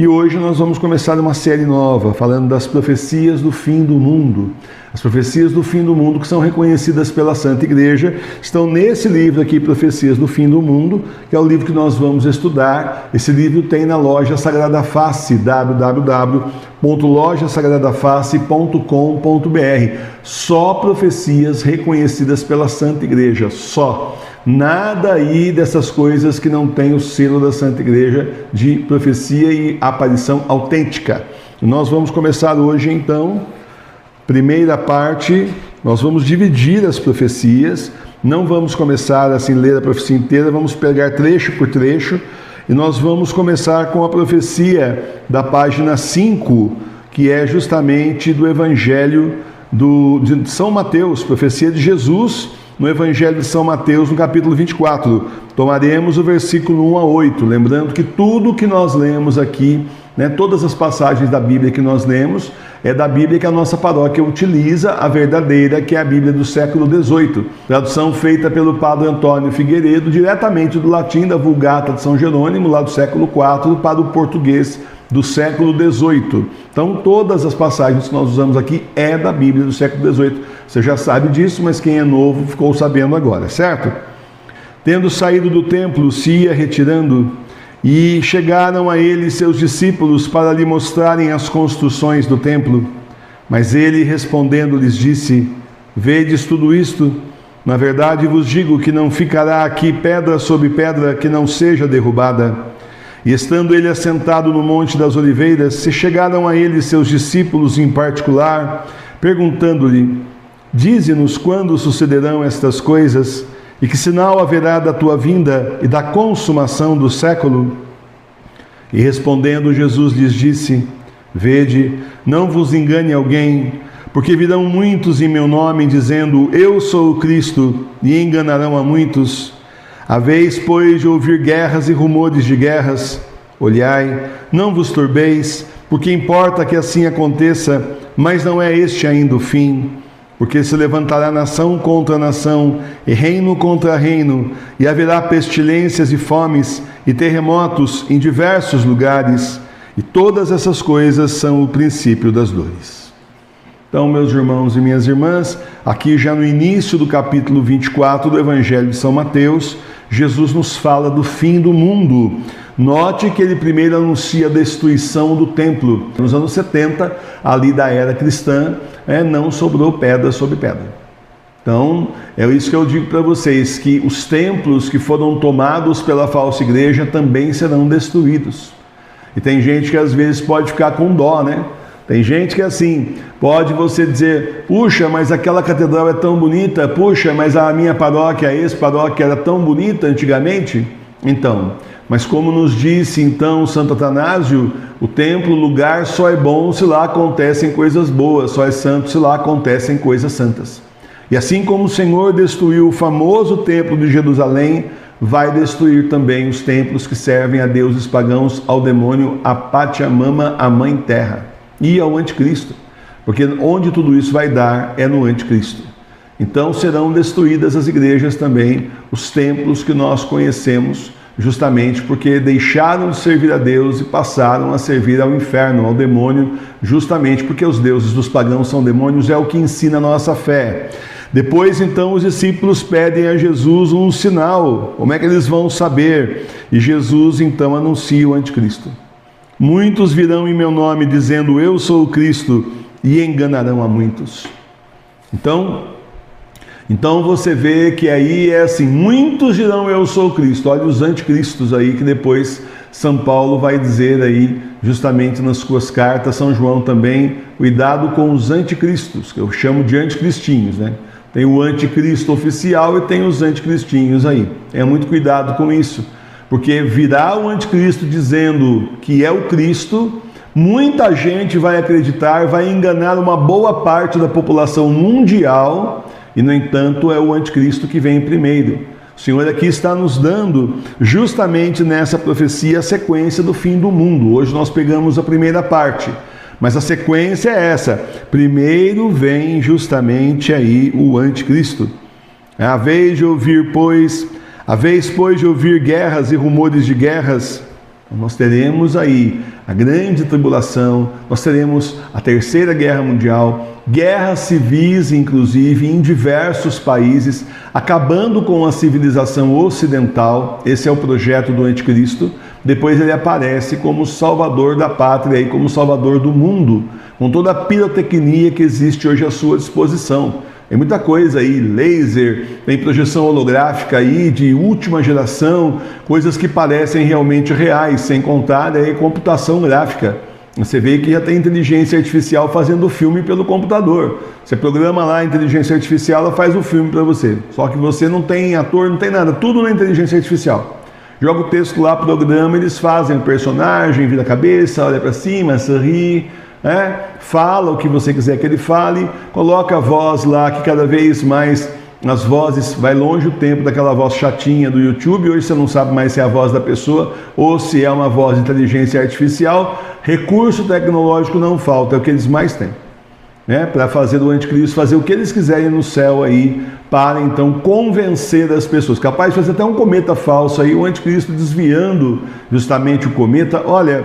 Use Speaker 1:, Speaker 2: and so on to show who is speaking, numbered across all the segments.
Speaker 1: E hoje nós vamos começar uma série nova, falando das profecias do fim do mundo. As profecias do fim do mundo que são reconhecidas pela Santa Igreja estão nesse livro aqui, Profecias do Fim do Mundo, que é o livro que nós vamos estudar. Esse livro tem na loja Sagrada Face, www.lojasagradaface.com.br. Só profecias reconhecidas pela Santa Igreja, só. Nada aí dessas coisas que não tem o selo da Santa Igreja de profecia e aparição autêntica. E nós vamos começar hoje então, primeira parte, nós vamos dividir as profecias, não vamos começar assim, ler a profecia inteira, vamos pegar trecho por trecho, e nós vamos começar com a profecia da página 5, que é justamente do Evangelho de São Mateus, profecia de Jesus, no Evangelho de São Mateus, no capítulo 24. Tomaremos o versículo 1 a 8, lembrando que tudo que nós lemos aqui, todas as passagens da Bíblia que nós lemos, é da Bíblia que a nossa paróquia utiliza, a verdadeira, que é a Bíblia do século XVIII. Tradução feita pelo Padre Antônio Figueiredo, diretamente do latim da Vulgata de São Jerônimo, lá do século IV, para o português do século XVIII. Então, todas as passagens que nós usamos aqui é da Bíblia do século XVIII. Você já sabe disso, mas quem é novo ficou sabendo agora, certo? Tendo saído do templo, se ia retirando, e chegaram a ele seus discípulos para lhe mostrarem as construções do templo. Mas ele, respondendo, lhes disse: Vedes tudo isto? Na verdade vos digo que não ficará aqui pedra sobre pedra que não seja derrubada. E estando ele assentado no Monte das Oliveiras, se chegaram a ele seus discípulos em particular, perguntando-lhe: Dize-nos quando sucederão estas coisas, e que sinal haverá da tua vinda e da consumação do século? E respondendo, Jesus lhes disse: Vede, não vos engane alguém, porque virão muitos em meu nome, dizendo: Eu sou o Cristo, e enganarão a muitos. Haveis, pois, de ouvir guerras e rumores de guerras. Olhai, não vos turbeis, porque importa que assim aconteça, mas não é este ainda o fim. Porque se levantará nação contra nação, e reino contra reino, e haverá pestilências e fomes, e terremotos em diversos lugares, e todas essas coisas são o princípio das dores. Então, meus irmãos e minhas irmãs, aqui já no início do capítulo 24 do Evangelho de São Mateus, Jesus nos fala do fim do mundo. Note que ele primeiro anuncia a destruição do templo. Nos anos 70, ali da era cristã, não sobrou pedra sobre pedra. Então, é isso que eu digo para vocês, que os templos que foram tomados pela falsa igreja também serão destruídos. E tem gente que às vezes pode ficar com dó, Tem gente que assim, pode você dizer: puxa, mas aquela catedral é tão bonita, puxa, mas a minha paróquia, a ex-paróquia era tão bonita antigamente. Então, mas como nos disse então Santo Atanásio, o templo, o lugar só é bom se lá acontecem coisas boas, só é santo se lá acontecem coisas santas. E assim como o Senhor destruiu o famoso templo de Jerusalém, vai destruir também os templos que servem a deuses pagãos, ao demônio, a Pachamama, a Mãe Terra, e ao anticristo, porque onde tudo isso vai dar é no anticristo. Então serão destruídas as igrejas também, os templos que nós conhecemos, justamente porque deixaram de servir a Deus e passaram a servir ao inferno, ao demônio, justamente porque os deuses dos pagãos são demônios, é o que ensina a nossa fé. Depois, então, os discípulos pedem a Jesus um sinal. Como é que eles vão saber? E Jesus, então, anuncia o anticristo. Muitos virão em meu nome dizendo: Eu sou o Cristo, e enganarão a muitos. Então você vê que aí é assim: muitos dirão eu sou o Cristo. Olha os anticristos aí que depois São Paulo vai dizer aí, justamente nas suas cartas, São João também: cuidado com os anticristos, que eu chamo de anticristinhos, Tem o anticristo oficial e tem os anticristinhos aí. É muito cuidado com isso, porque virá o anticristo dizendo que é o Cristo, muita gente vai acreditar, vai enganar uma boa parte da população mundial, e no entanto é o anticristo que vem primeiro. O Senhor aqui está nos dando, justamente nessa profecia, a sequência do fim do mundo. Hoje nós pegamos a primeira parte, mas a sequência é essa: primeiro vem justamente aí o anticristo. Haveis, pois, de ouvir guerras e rumores de guerras. Nós teremos aí a grande tribulação, nós teremos a terceira guerra mundial, guerras civis, inclusive, em diversos países, acabando com a civilização ocidental. Esse é o projeto do anticristo. Depois ele aparece como salvador da pátria e como salvador do mundo, com toda a pirotecnia que existe hoje à sua disposição. Tem muita coisa aí, laser, tem projeção holográfica aí de última geração, coisas que parecem realmente reais, sem contar aí computação gráfica. Você vê que já tem inteligência artificial fazendo filme pelo computador. Você programa lá a inteligência artificial, ela faz o filme para você. Só que você não tem ator, não tem nada, tudo na inteligência artificial. Joga o texto lá, programa, eles fazem o personagem, vira a cabeça, olha para cima, sorri, fala o que você quiser que ele fale, coloca a voz lá, que cada vez mais as vozes, vai longe o tempo daquela voz chatinha do YouTube. Hoje você não sabe mais se é a voz da pessoa ou se é uma voz de inteligência artificial. Recurso tecnológico não falta, é o que eles mais têm, para fazer do anticristo fazer o que eles quiserem no céu aí, para então convencer as pessoas, capaz de fazer até um cometa falso aí, o anticristo desviando justamente o cometa. Olha,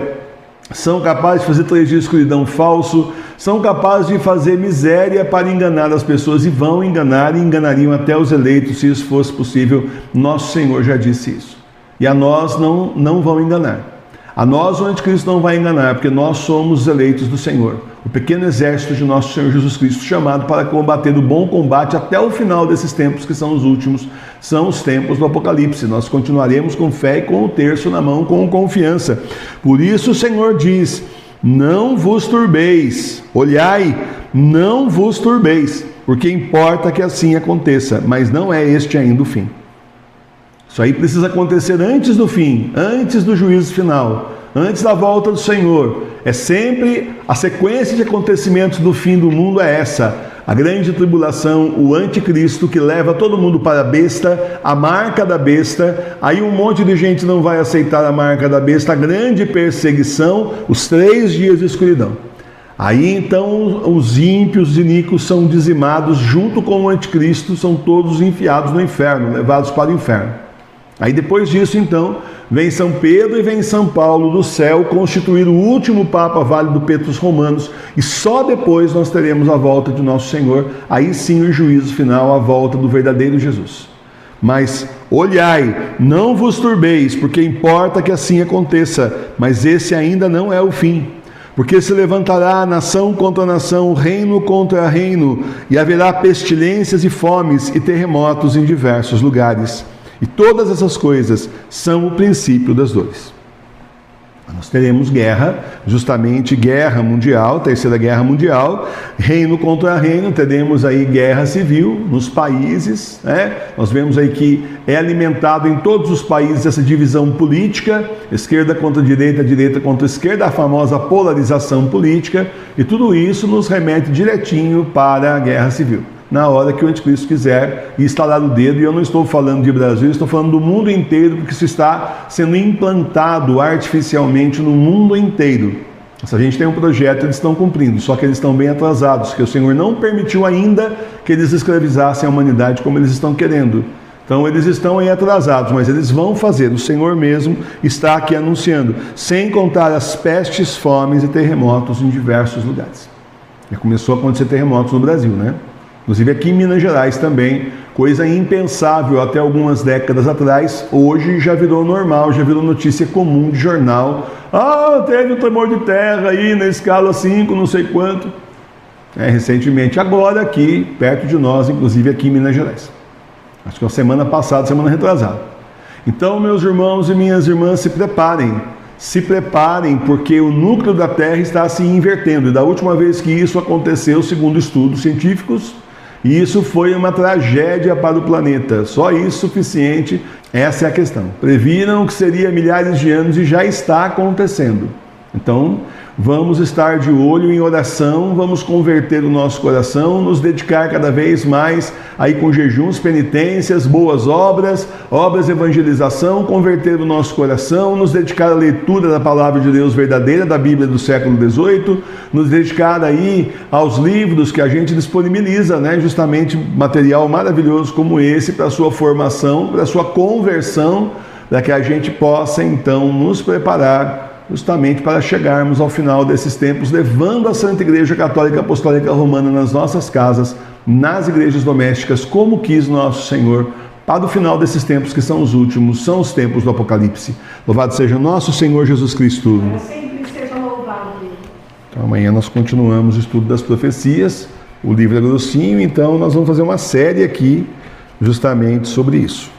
Speaker 1: são capazes de fazer 3 dias de escuridão falso, são capazes de fazer miséria para enganar as pessoas, e vão enganar e enganariam até os eleitos, se isso fosse possível. Nosso Senhor já disse isso. E a nós não vão enganar. A nós o anticristo não vai enganar, porque nós somos os eleitos do Senhor, o pequeno exército de nosso Senhor Jesus Cristo, chamado para combater o bom combate até o final desses tempos, que são os últimos, são os tempos do Apocalipse. Nós continuaremos com fé e com o terço na mão, com confiança. Por isso o Senhor diz: não vos turbeis, olhai, não vos turbeis, porque importa que assim aconteça, mas não é este ainda o fim. Isso aí precisa acontecer antes do fim, antes do juízo final, antes da volta do Senhor. É sempre a sequência de acontecimentos do fim do mundo é essa: a grande tribulação, o anticristo que leva todo mundo para a besta, a marca da besta. Aí um monte de gente não vai aceitar a marca da besta, a grande perseguição, os 3 dias de escuridão. Aí então os ímpios e iníquos são dizimados junto com o anticristo, são todos enfiados no inferno, levados para o inferno. Aí depois disso, então, vem São Pedro e vem São Paulo do céu constituir o último Papa válido Petrus Romanos, e só depois nós teremos a volta de nosso Senhor, aí sim o juízo final, a volta do verdadeiro Jesus. Mas olhai, não vos turbeis, porque importa que assim aconteça, mas esse ainda não é o fim. Porque se levantará nação contra nação, reino contra reino, e haverá pestilências e fomes e terremotos em diversos lugares. E todas essas coisas são o princípio das dores. Nós teremos guerra, justamente guerra mundial, terceira guerra mundial, reino contra reino, teremos aí guerra civil nos países, Nós vemos aí que é alimentado em todos os países essa divisão política, esquerda contra direita, direita contra esquerda, a famosa polarização política, e tudo isso nos remete direitinho para a guerra civil. Na hora que o anticristo quiser instalar o dedo, e eu não estou falando de Brasil, estou falando do mundo inteiro, porque isso está sendo implantado artificialmente no mundo inteiro. Se a gente tem um projeto, eles estão cumprindo, só que eles estão bem atrasados, porque o Senhor não permitiu ainda que eles escravizassem a humanidade como eles estão querendo. Então eles estão aí atrasados, mas eles vão fazer. O Senhor mesmo está aqui anunciando, sem contar as pestes, fomes e terremotos em diversos lugares. Já começou a acontecer terremotos no Brasil, Inclusive aqui em Minas Gerais também, coisa impensável até algumas décadas atrás, hoje já virou normal, já virou notícia comum de jornal. Teve um tremor de terra aí na escala 5, não sei quanto. Recentemente, agora aqui, perto de nós, inclusive aqui em Minas Gerais. Acho que é a semana passada, semana retrasada. Então, meus irmãos e minhas irmãs, se preparem, porque o núcleo da Terra está se invertendo. E da última vez que isso aconteceu, segundo estudos científicos, isso foi uma tragédia para o planeta. Só isso suficiente, essa é a questão. Previram que seria milhares de anos e já está acontecendo. Então, vamos estar de olho em oração, vamos converter o nosso coração, nos dedicar cada vez mais aí com jejuns, penitências, boas obras, obras de evangelização, converter o nosso coração, nos dedicar à leitura da palavra de Deus verdadeira, da Bíblia do século XVIII, nos dedicar aí aos livros que a gente disponibiliza, justamente material maravilhoso como esse para a sua formação, para a sua conversão, para que a gente possa então nos preparar justamente para chegarmos ao final desses tempos, levando a Santa Igreja Católica Apostólica Romana nas nossas casas, nas igrejas domésticas, como quis nosso Senhor, para o final desses tempos que são os últimos, são os tempos do Apocalipse. Louvado seja nosso Senhor Jesus Cristo.
Speaker 2: Sempre seja louvado.
Speaker 1: Então, amanhã nós continuamos o estudo das profecias. O livro é grossinho, então nós vamos fazer uma série aqui justamente sobre isso.